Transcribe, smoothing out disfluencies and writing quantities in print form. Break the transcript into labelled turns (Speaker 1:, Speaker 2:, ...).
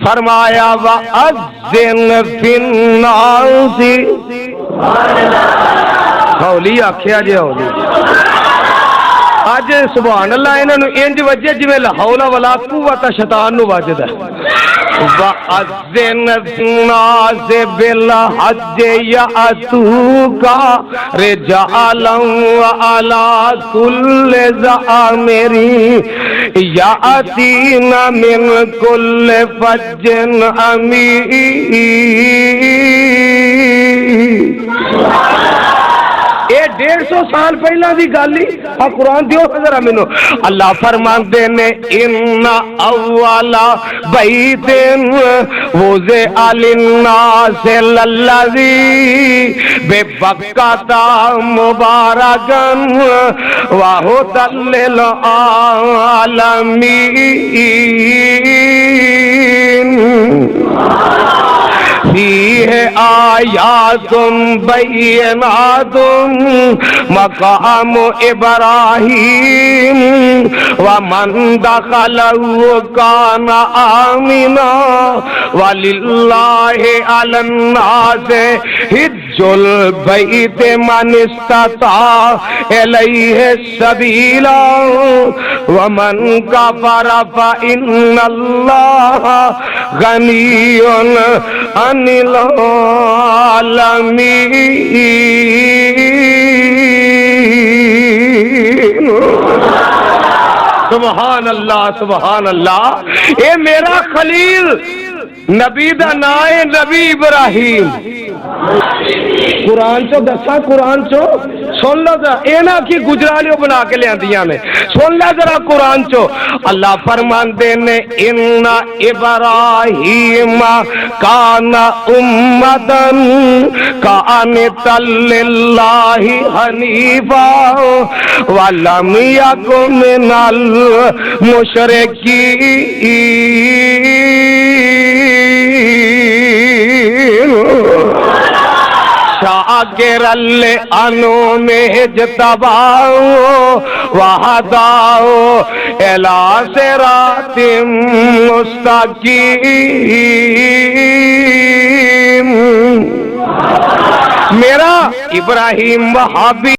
Speaker 1: فرمایا وَأَذِّنْ فِي النَّاسِ ہولی آکھیا جے ہولی اج سبحان اللہ انہاں نو انج وجے جویں لا حول ولا قوت شیطان نو وجدا وَأَذِّنْ فِي النَّاسِ بِالْحَجِّ يَأْتُوكَ رِجَالًا وَعَلَى كُلِّ ضَامِرٍ يَأْتِينَ مِنْ كُلِّ فَجٍّ عَمِيقٍ یہ 150 سال پہلا دی گل ہی قرآن دیو ذرا مینوں اللہ فرماندے نے ان اول بیت وضع للناس للذی ببکۃ مبارکا وہدی للعالمین فیہ آیات بینات مقام ابراہیم ومن دخلہ کان آمنا وللہ علی الناس حج البیت من استطاع الیہ سبیلا ومن کفر فإن اللہ غنی عن العالمین سبحان اللہ سبحان اللہ اے میرا خلیل نبی دا نام ہے نبی ابراہیم قرآن چو دسا قرآن چو سن لو ذرا اینا کی گجرالیوں بنا کے لے آندیاں نے سن لو ذرا قرآن چو اللہ فرماندے نے ان ابراہیم کان امتن قانتا للہ حنیفا ولم یکن من المشرکین شاکرا لانعمہ اجتباہ وہداہ الی صراط مستقیم میرا ابراہیم وہابی